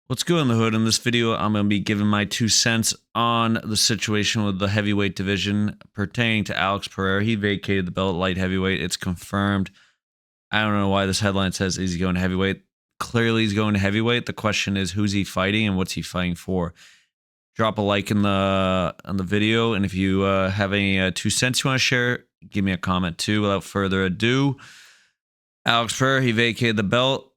What's good in the hood? In this video, I'm going to be giving my 2 cents on the situation with the heavyweight division pertaining to Alex Pereira. He vacated the belt light heavyweight. It's confirmed. I don't know why this headline says, is he going to heavyweight? Clearly, he's going to heavyweight. The question is, who's he fighting and what's he fighting for? Drop a like in the video, and if you have any 2 cents you want to share, give me a comment too. Without further ado, Alex Pereira, he vacated the belt.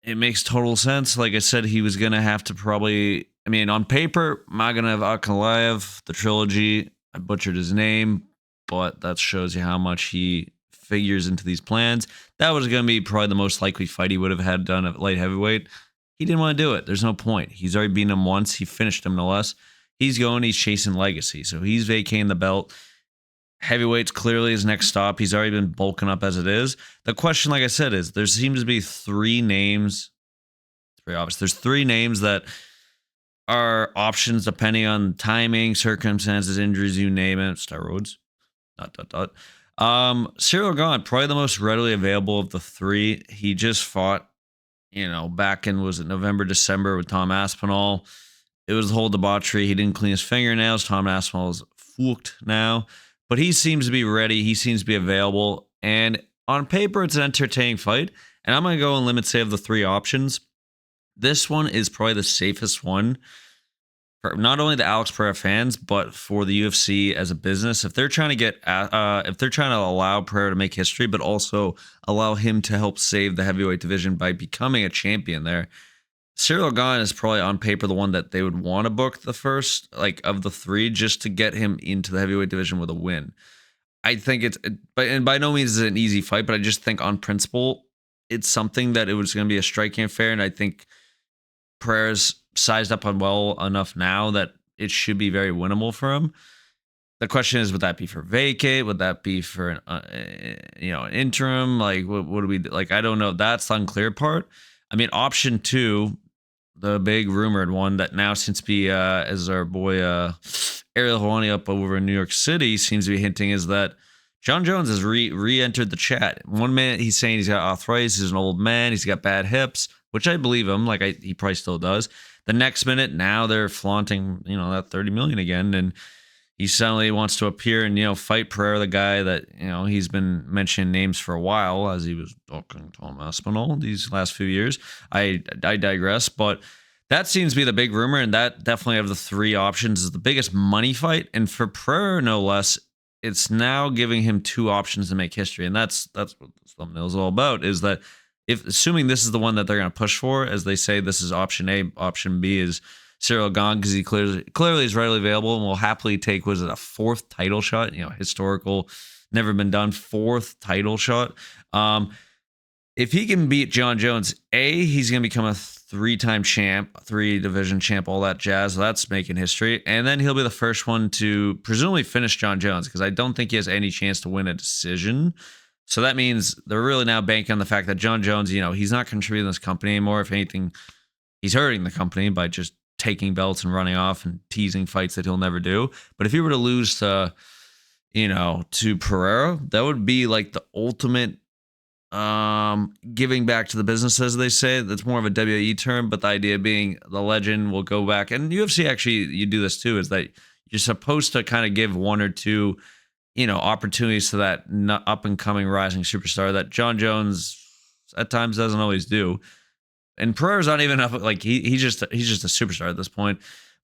It makes total sense. Like I said, he was going to have to probably, I mean, on paper, Maganav Ankalaev, the trilogy, I butchered his name, but that shows you how much he figures into these plans. That was going to be probably the most likely fight he would have had done at light heavyweight. He didn't want to do it. There's no point. He's already beaten him once. He finished him, no less. He's chasing legacy. So he's vacating the belt. Heavyweight's clearly his next stop. He's already been bulking up as it is. The question, like I said, is there seems to be three names. It's very obvious. There's three names that are options depending on timing, circumstances, injuries, you name it. Steroids. ... Cyril Gane, probably the most readily available of the three. He just fought, back in, was it November, December with Tom Aspinall. It was the whole debauchery. He didn't clean his fingernails. Tom Aspinall is fucked now. But he seems to be ready. He seems to be available. And on paper, it's an entertaining fight. And I'm going to go and limit save the three options. This one is probably the safest one for not only the Alex Pereira fans, but for the UFC as a business. If they're trying to allow Pereira to make history, but also allow him to help save the heavyweight division by becoming a champion there, Cyril Gane is probably on paper the one that they would want to book the first, of the three, just to get him into the heavyweight division with a win. I think and by no means is it an easy fight, but I just think on principle, it's something that it was going to be a striking affair, and I think Pereira's sized up on well enough now that it should be very winnable for him. The question is, would that be for vacate? Would that be for an interim? What do we I don't know. That's the unclear part. I mean, option two, the big rumored one that now seems to be, as our boy Ariel Helwani up over in New York City seems to be hinting, is that John Jones has re-entered the chat. 1 minute he's saying he's got arthritis, he's an old man, he's got bad hips, which I believe him. He probably still does. The next minute, now they're flaunting, that 30 million again, and he suddenly wants to appear and, fight Pereira, the guy that, he's been mentioning names for a while as he was talking to Tom Aspinall these last few years. I digress, but that seems to be the big rumor, and that definitely, of the three options, is the biggest money fight. And for Pereira, no less, it's now giving him two options to make history. And that's what this thumbnail is all about, is that assuming this is the one that they're going to push for, as they say, this is option A, option B is Cyril Gane, because he clearly is readily available and will happily take, was it a fourth title shot? Historical, never been done, fourth title shot. If he can beat John Jones, he's going to become a three-time champ, 3-division champ, all that jazz. That's making history. And then he'll be the first one to presumably finish John Jones, because I don't think he has any chance to win a decision. So that means they're really now banking on the fact that John Jones, he's not contributing to this company anymore. If anything, he's hurting the company by just taking belts and running off and teasing fights that he'll never do. But if he were to lose to Pereira, that would be like the ultimate giving back to the business, as they say. That's more of a WWE term, but the idea being the legend will go back. And UFC, actually, you do this too, is that you're supposed to kind of give one or two opportunities to that up and coming rising superstar that John Jones at times doesn't always do. And Pereira's not even up, he's just a superstar at this point.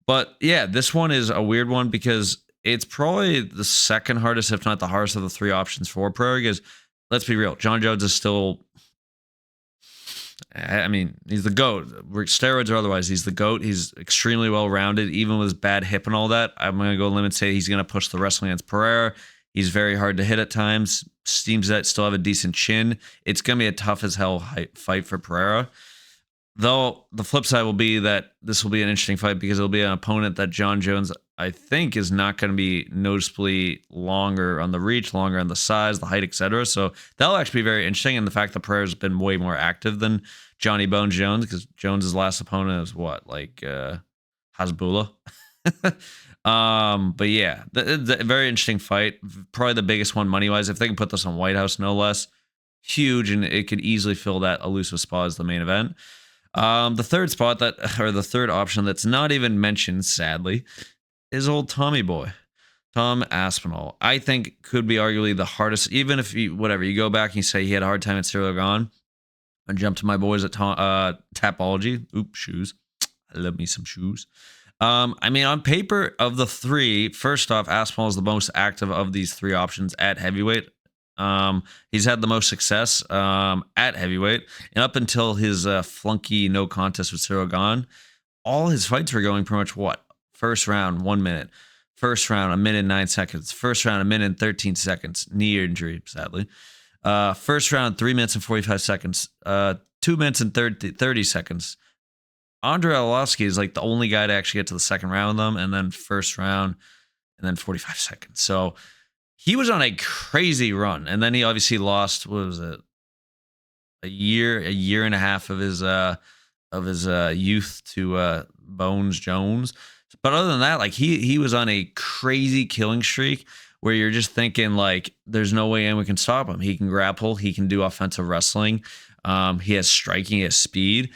But yeah, this one is a weird one because it's probably the second hardest, if not the hardest, of the three options for Pereira. Because let's be real, John Jones is still, he's the GOAT. Steroids or otherwise, he's the GOAT. He's extremely well-rounded, even with his bad hip and all that. I'm going to go limit say he's going to push the wrestling against Pereira. He's very hard to hit at times. Seems that still have a decent chin. It's going to be a tough as hell fight for Pereira. Though the flip side will be that this will be an interesting fight because it'll be an opponent that John Jones, I think, is not going to be noticeably longer on the reach, longer on the size, the height, etc. So that'll actually be very interesting. And the fact that Pereira's been way more active than Johnny Bones Jones, because Jones's last opponent is what, Hasbullah. But yeah, the very interesting fight. Probably the biggest one money wise. If they can put this on White House, no less, huge, and it could easily fill that elusive spot as the main event. The third spot or the third option that's not even mentioned, sadly, is old Tommy boy, Tom Aspinall. I think could be arguably the hardest, even if you, whatever, you go back and you say he had a hard time at Cyril Gone, and jump to my boys at Tapology. Oops, shoes. I love me some shoes. I mean, on paper, of the three, first off, Aspinall is the most active of these three options at heavyweight. He's had the most success at heavyweight, and up until his flunky no contest with Cyril Gone, all his fights were going pretty much what? First round, 1 minute. First round, 1 minute 9 seconds. First round, 1 minute 13 seconds. Knee injury, sadly. First round, 3 minutes and 45 seconds. 2 minutes and 30 seconds. Andre Arlovsky is like the only guy to actually get to the second round with them, and then first round, and then 45 seconds. So he was on a crazy run, and then he obviously lost. What was it? A year and a half of his youth to Bones Jones. But other than that, like he was on a crazy killing streak where you're just thinking like, there's no way anyone can stop him. He can grapple, he can do offensive wrestling. He has striking, he has speed.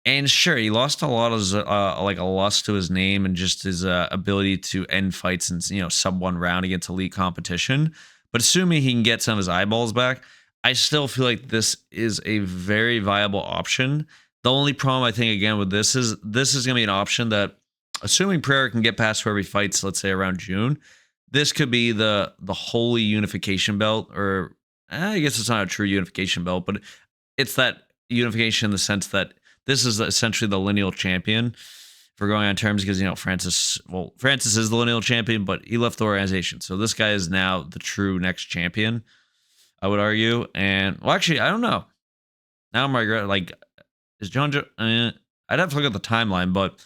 And sure, he lost a lot of like a lust to his name and just his ability to end fights in sub 1 round against elite competition. But assuming he can get some of his eyeballs back, I still feel like this is a very viable option. The only problem I think again with this is going to be an option that, assuming Pereira can get past where he fights, let's say around June, this could be the holy unification belt, or I guess it's not a true unification belt, but it's that unification in the sense that this is essentially the lineal champion. If we're going on terms, because Francis is the lineal champion, but he left the organization, so this guy is now the true next champion, I would argue. And well, actually, I don't know. Now I'm regret. Like, is John? I'd have to look at the timeline, but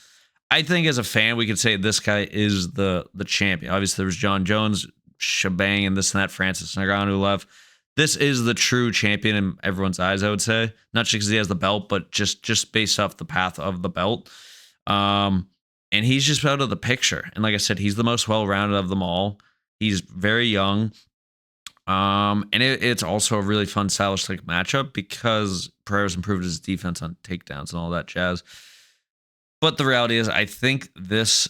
I think as a fan, we could say this guy is the champion. Obviously, there was John Jones, shebang, and this and that. Francis Ngannou left. This is the true champion in everyone's eyes, I would say. Not just because he has the belt, but just based off the path of the belt. And he's just out of the picture. And like I said, he's the most well-rounded of them all. He's very young. And it's also a really fun stylistic matchup because Pereira's improved his defense on takedowns and all that jazz. But the reality is, I think this,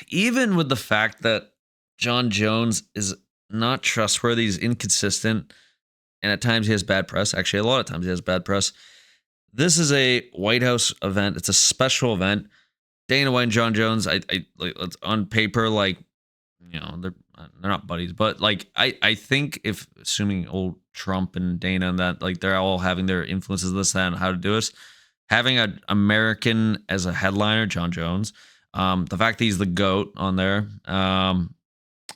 even with the fact that John Jones is not trustworthy, he's inconsistent, and at times he has bad press. Actually, a lot of times he has bad press. This is a White House event. It's a special event. Dana White and John Jones, I like, on paper, like, they're not buddies, but like I think, if assuming old Trump and Dana and that, like, they're all having their influences, this, that, and how to do this, having an American as a headliner, John Jones, the fact that he's the GOAT on there,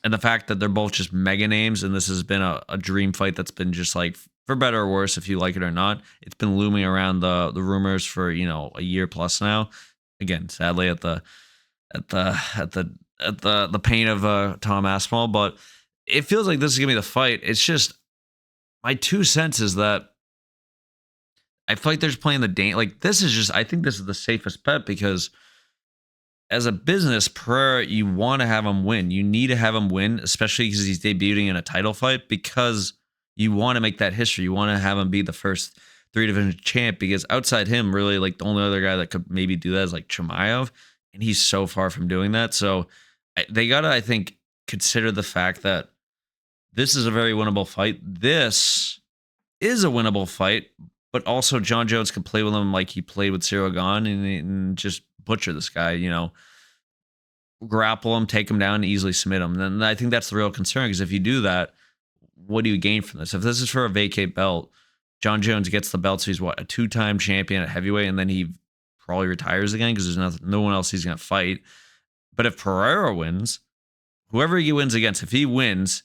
and the fact that they're both just mega names, and this has been a dream fight that's been just like, for better or worse, if you like it or not, it's been looming around the rumors for a year plus now. Again, sadly, at the pain of Tom Aspinall, but it feels like this is gonna be the fight. It's just my 2 cents is that I feel like they're just playing the game. Like, this is just, I think this is the safest bet because as a business, Pereira, you want to have him win. You need to have him win, especially because he's debuting in a title fight, because you want to make that history. You want to have him be the first 3-division champ, because outside him, really, like, the only other guy that could maybe do that is like Chimaev, and he's so far from doing that. So they got to, I think, consider the fact that this is a very winnable fight. This is a winnable fight, but also John Jones can play with him like he played with Cyril Gane and just butcher this guy, grapple him, take him down, and easily submit him. Then I think that's the real concern, because if you do that, what do you gain from this? If this is for a vacate belt, John Jones gets the belt, so he's what, a 2-time champion at heavyweight, and then he probably retires again because there's no one else he's going to fight. But if Pereira wins, whoever he wins against, if he wins,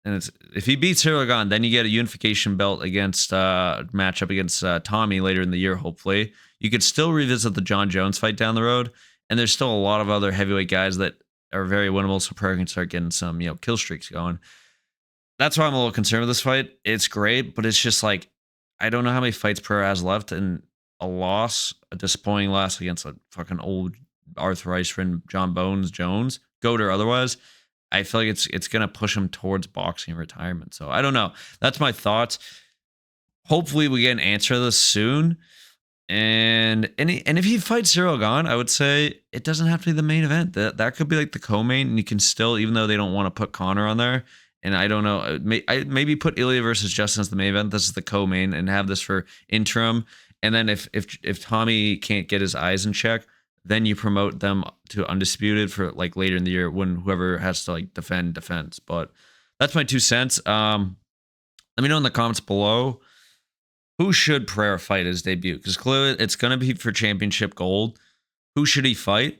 and if he beats Hiragan, then you get a unification belt against matchup against Tommy later in the year, hopefully. You could still revisit the John Jones fight down the road, and there's still a lot of other heavyweight guys that are very winnable, so Pereira can start getting some kill streaks going. That's why I'm a little concerned with this fight. It's great, but it's just like, I don't know how many fights Pereira has left, and a disappointing loss against a fucking old arthritis friend, John Bones Jones, GOAT or otherwise. I feel like it's gonna push him towards boxing retirement. So I don't know. That's my thoughts. Hopefully we get an answer to this soon. And if he fights Cyril Gahn, I would say it doesn't have to be the main event. That could be like the co-main, and you can still, even though they don't want to put Connor on there, and I don't know, maybe put Ilya versus Justin as the main event. This is the co-main, and have this for interim. And then if Tommy can't get his eyes in check, then you promote them to undisputed for like later in the year when whoever has to like defends. But that's my 2 cents. Let me know in the comments below. Who should Pereira fight his debut? Because clearly it's going to be for championship gold. Who should he fight?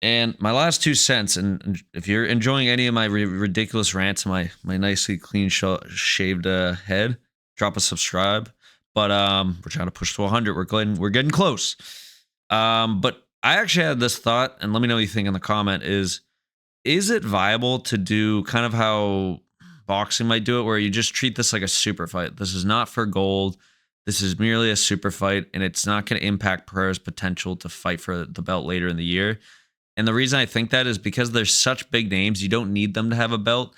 And my last 2 cents, and if you're enjoying any of my ridiculous rants, my nicely clean shaved head, drop a subscribe. But we're trying to push to 100. We're getting close. But I actually had this thought, and let me know what you think in the comment. Is it viable to do kind of how boxing might do it, where you just treat this like a super fight? This is not for gold. This is merely a super fight, and it's not going to impact Pereira's potential to fight for the belt later in the year. And the reason I think that is because there's such big names, you don't need them to have a belt.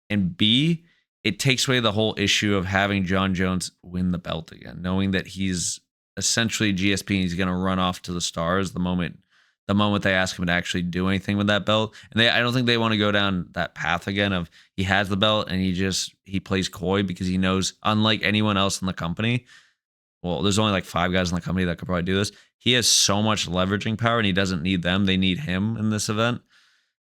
And B, it takes away the whole issue of having John Jones win the belt again, knowing that he's essentially GSP and he's going to run off to the stars the moment they ask him to actually do anything with that belt. And I don't think they want to go down that path again of he has the belt and he plays coy because he knows, unlike anyone else in the company, well, there's only like 5 guys in the company that could probably do this. He has so much leveraging power and he doesn't need them. They need him in this event,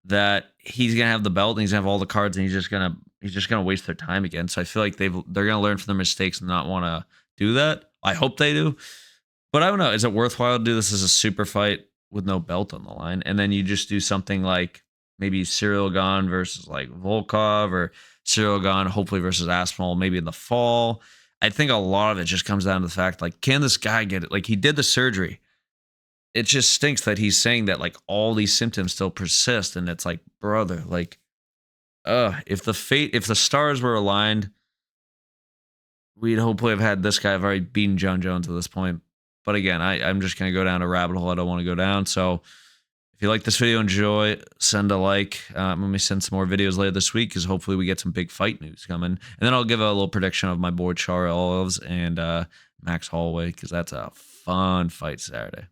that he's going to have the belt and he's going to have all the cards and he's just going to waste their time again. So I feel like they're going to learn from their mistakes and not want to do that. I hope they do. But I don't know. Is it worthwhile to do this as a super fight with no belt on the line? And then you just do something like maybe Cyril Gahn versus like Volkov, or Cyril Gahn hopefully versus Aspinall maybe in the fall. I think a lot of it just comes down to the fact, like, can this guy get it? Like, he did the surgery. It just stinks that he's saying that like all these symptoms still persist. And it's like, brother, like, if the stars were aligned, we'd hopefully have had this guy have already beaten John Jones at this point. But again, I'm just going to go down a rabbit hole I don't want to go down. So if you like this video, enjoy, send a like. Let me send some more videos later this week because hopefully we get some big fight news coming. And then I'll give a little prediction of my boy Chara Olives and Max Holloway, because that's a fun fight Saturday.